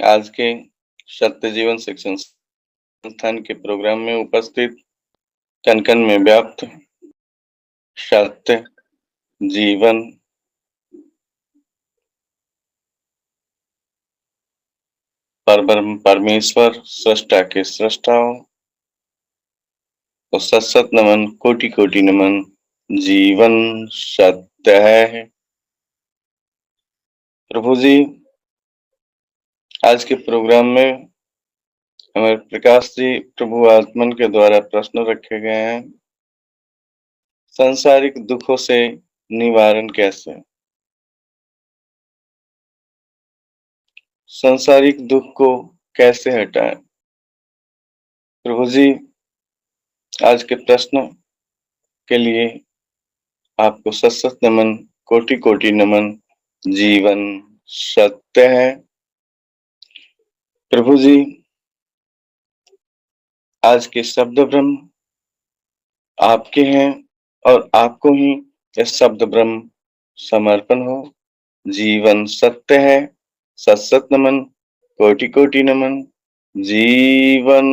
आज के सत्य जीवन शिक्षण संस्थान के प्रोग्राम में उपस्थित कण-कण में व्याप्त सत्य जीवन परब्रह्म परमेश्वर सृष्टा के सृष्टाओं को सत नमन, कोटि-कोटि नमन। जीवन सत्य है। प्रभु जी, आज के प्रोग्राम में हमारे प्रकाश जी प्रभु आत्मन के द्वारा प्रश्न रखे गए हैं। सांसारिक दुखों से निवारण कैसे? सांसारिक दुख को कैसे हटाएं? प्रभु जी, आज के प्रश्न के लिए आपको सत नमन, कोटि-कोटि नमन। जीवन सत्य है। प्रभु जी, आज के शब्द ब्रह्म आपके हैं और आपको ही यह शब्द ब्रह्म समर्पण हो। जीवन सत्य है। सत नमन, कोटि-कोटि नमन। जीवन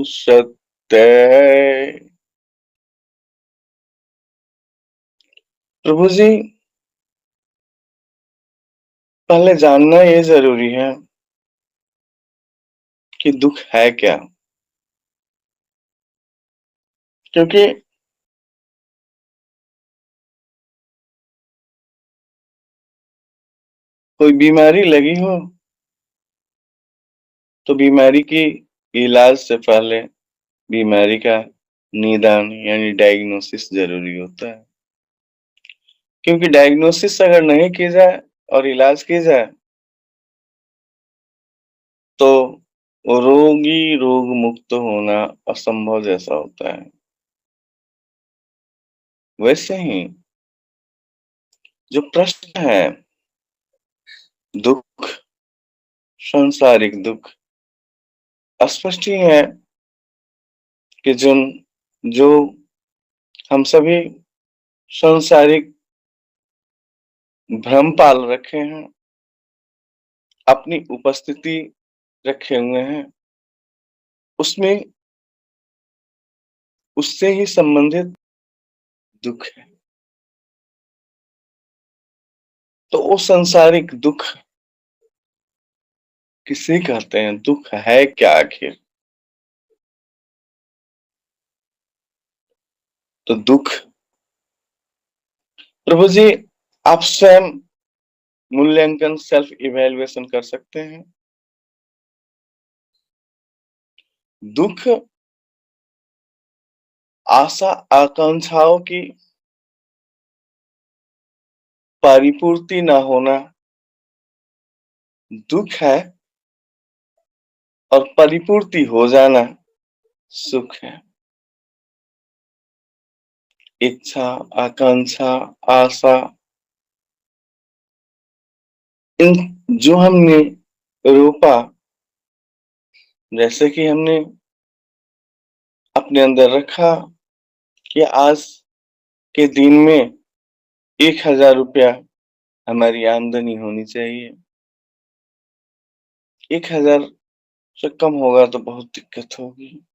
सत्य है। प्रभु जी, पहले जानना ये जरूरी है कि दुख है क्या? क्योंकि कोई बीमारी लगी हो तो बीमारी की इलाज से पहले बीमारी का निदान यानी डायग्नोसिस जरूरी होता है। क्योंकि डायग्नोसिस अगर नहीं की जाए और इलाज की जाए तो रोगी रोग मुक्त होना असंभव जैसा होता है। वैसे ही जो प्रश्न है दुख, सांसारिक दुख, स्पष्ट ही है कि जो हम सभी सांसारिक भ्रम पाल रखे हैं, अपनी उपस्थिति रखे हुए हैं, उसमें उससे ही संबंधित दुख है। तो वो सांसारिक दुख किसे कहते हैं? दुख है क्या आखिर? तो दुख, प्रभु जी, आप स्वयं मूल्यांकन सेल्फ इवैल्यूएशन कर सकते हैं। दुख आशा आकांक्षाओं की परिपूर्ति ना होना दुख है और परिपूर्ति हो जाना सुख है। इच्छा, आकांक्षा, आशा, इन जो हमने रोपा, जैसे कि हमने अपने अंदर रखा कि आज के दिन में 1000 रुपया हमारी आमदनी होनी चाहिए। 1000 से कम होगा तो बहुत दिक्कत होगी।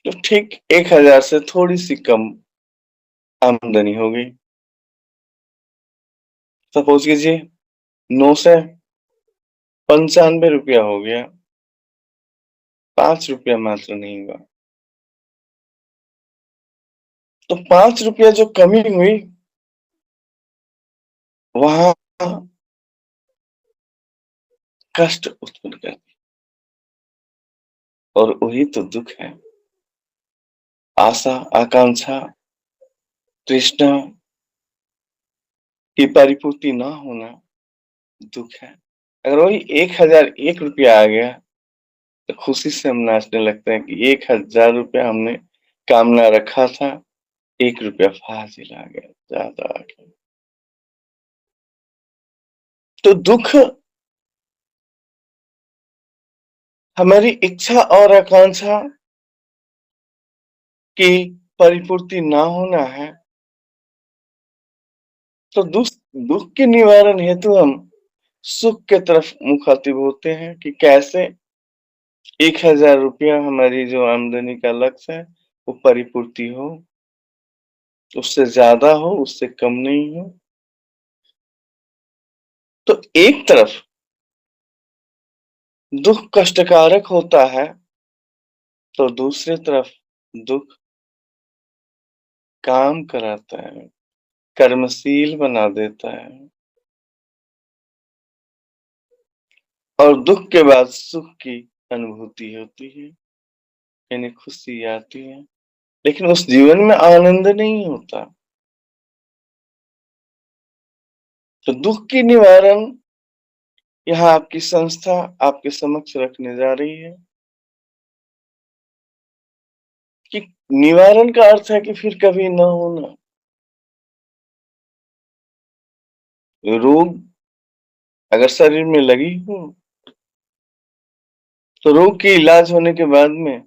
तो ठीक 1000 से थोड़ी सी कम आमदनी होगी। सपोज कीजिए 9 से 95 रुपया हो गया, 5 रुपया मात्र नहीं हुआ। तो 5 रुपया जो कमी हुई वहां कष्ट उत्पन्न कर दी और वही तो दुख है। आशा, आकांक्षा, तृष्णा की परिपूर्ति ना होना दुख है। अगर वही 1001 रुपया आ गया तो खुशी से हम नाचने लगते हैं कि 1000 रुपया हमने कामना रखा था, 1 रुपया फाजिल आ गया, ज्यादा आ गया। तो दुख हमारी इच्छा और आकांक्षा की परिपूर्ति ना होना है। तो दुख के निवारण हेतु हम सुख के तरफ मुखातिब होते हैं कि कैसे 1000 रुपया हमारी जो आमदनी का लक्ष्य है, वो परिपूर्ति हो, उससे ज़्यादा हो, उससे कम नहीं हो। तो एक तरफ दुःख कष्टकारक होता है, तो दूसरी तरफ दुःख काम कराता है, कर्मशील बना देता है। और दुःख के बाद सुख की अनुभूति होती है, यानी खुशी आती है, लेकिन उस जीवन में आनंद नहीं होता। तो दुःख की निवारण यहाँ आपकी संस्था आपके समक्ष रखने जा रही है कि निवारण का अर्थ है कि फिर कभी न होना। रोग अगर शरीर में लगी हो, तो रोग के इलाज होने के बाद में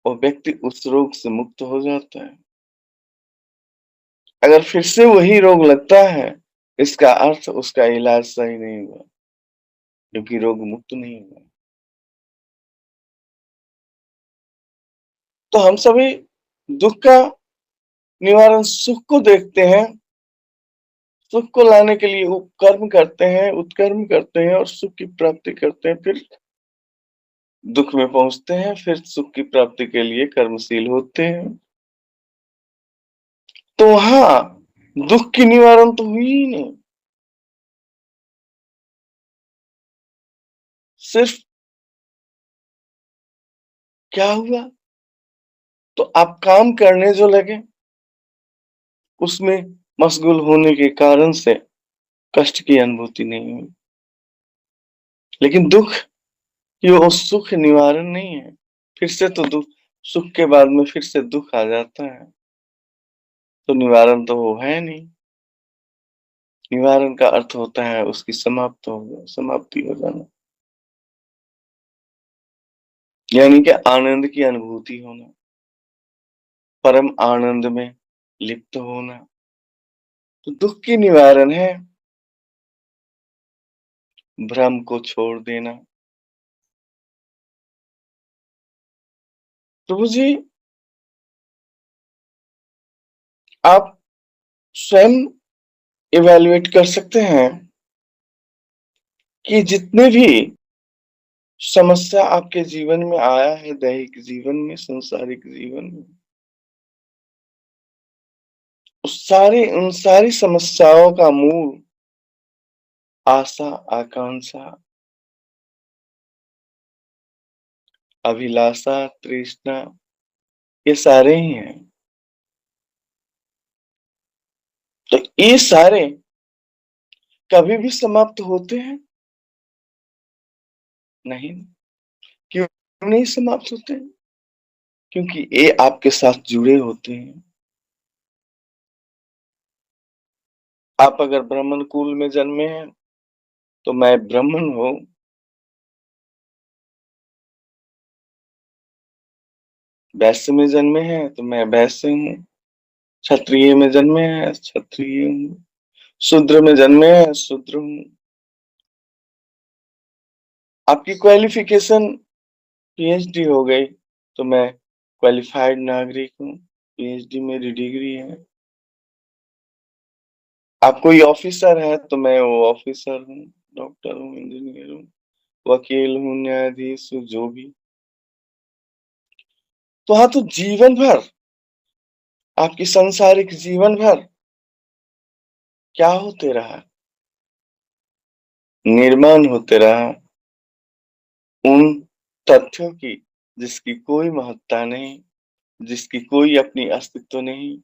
वो व्यक्ति उस रोग से मुक्त हो जाता है। अगर फिर से वही रोग लगता है, इसका अर्थ उसका इलाज सही नहीं हुआ, क्योंकि रोग मुक्त नहीं हुआ। तो हम सभी दुःख का निवारण सुख को देखते हैं, सुख को लाने के लिए उपकर्म करते हैं, उत्कर्म करते हैं और सुख की प्राप्ति करते हैं, फिर दुःख में पहुँचते हैं, फिर सुख की प्राप्ति के लिए कर्मशील होते हैं। तो वहाँ दुःख की निवारण तो हुई ही नहीं, सिर्फ क्या हुआ? तो आप काम करने जो लगे, उसमें मशगूल होने के कारण से कष्ट की अनुभूति नहीं हुई। लेकिन दुःख ये वो सुख निवारण नहीं है। फिर से तो दुःख, सुख के बाद में फिर से दुःख आ जाता है, तो निवारण तो वो है नहीं। निवारण का अर्थ होता है उसकी समाप्ति हो जाना, यानी कि आनंद की अनुभूति होना, परम आनंद में लिप्त होना। तो दुःख की निवारण है भ्रम को छोड़ देना। प्रभु जी, आप स्वयं इवैल्यूएट कर सकते हैं कि जितने भी समस्या आपके जीवन में आया है, दैहिक जीवन में, सांसारिक जीवन में, उन सारी समस्याओं का मूल आशा, आकांक्षा, अभिलाषा, तृष्णा, ये सारे ही हैं। तो ये सारे कभी भी समाप्त होते हैं? नहीं। क्यों नहीं समाप्त होते? क्योंकि ये आपके साथ जुड़े होते हैं। आप अगर ब्राह्मण कुल में जन्मे हैं, तो मैं ब्राह्मण हूँ। वैश्य में जन्मे हैं, तो मैं वैश्य हूँ। क्षत्रिय में जन्मे हैं, क्षत्रिय हूँ। शूद्र में जन्मे हैं, शूद्र हूँ। आपकी क्वालिफिकेशन पीएचडी हो गई, तो मैं क्वालिफाइड नागरिक हूँ। पीएचडी मेरी डिग्री है। आप कोई ऑफिसर है, तो मैं वो ऑफिसर हूँ, डॉक्टर हूँ, इंजीनियर हूँ, वकील हूँ, न्यायाधीश हूँ, जो भी। तो हाँ, तो जीवन भर, आपकी सांसारिक जीवन भर क्या होते रहा? निर्माण होते रहा उन तथ्यों की जिसकी कोई महत्ता नहीं, जिसकी कोई अपनी अस्तित्व नहीं,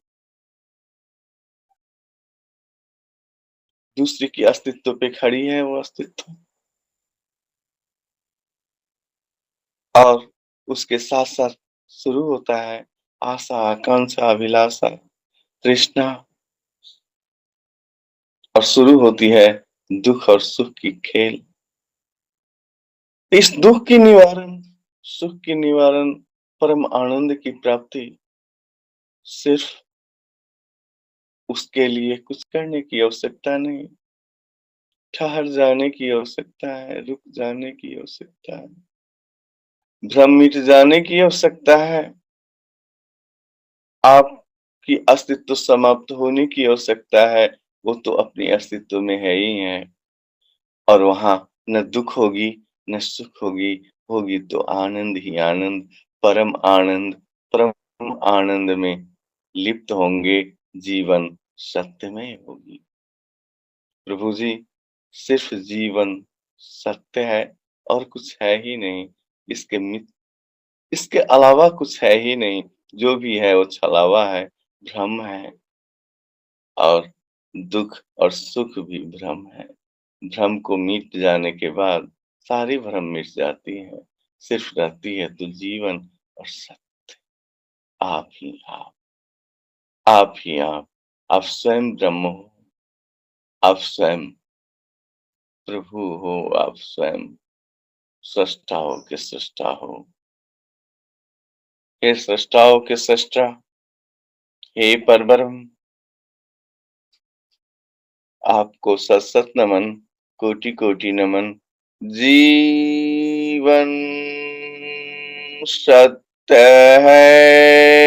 दूसरे की अस्तित्व पे खड़ी है वो अस्तित्व। और उसके साथ-साथ शुरू होता है आशा, आकांक्षा, अभिलाषा, तृष्णा, और शुरू होती है दुःख और सुख की खेल। इस दुःख की निवारण, सुख की निवारण, परम आनंद की प्राप्ति सिर्फ उसके लिए कुछ करने की आवश्यकता नहीं। ठहर जाने की आवश्यकता है, रुक जाने की आवश्यकता है, भ्रम मिट जाने की आवश्यकता है, आपकी अस्तित्व समाप्त होने की आवश्यकता है, वो तो अपने अस्तित्व में है ही है। और वहाँ न दुःख होगी, न सुख होगी, होगी तो आनंद ही आनंद, परम आनंद में लिप्त होंगे, जीवन सत्यमय होगी। प्रभु जी, सिर्फ जीवन सत्य है और कुछ है ही नहीं। इसके मित इसके अलावा कुछ है ही नहीं। जो भी है वो छलावा है, भ्रम है और दुःख और सुख भी भ्रम है। भ्रम को मिट जाने के बाद सारी भ्रम मिट जाती है। सिर्फ रहती है तो जीवन और सत्य। आप ही आप, आप ही आप। आप स्वयं ब्रह्म हो, आप स्वयं प्रभु हो, आप स्वयं सृष्टा हो के सृष्टा हो। हे सृष्टाओं के सृष्टा, हे परब्रह्म, आपको सत सत नमन, कोटि कोटि नमन। जीवन सत्य है।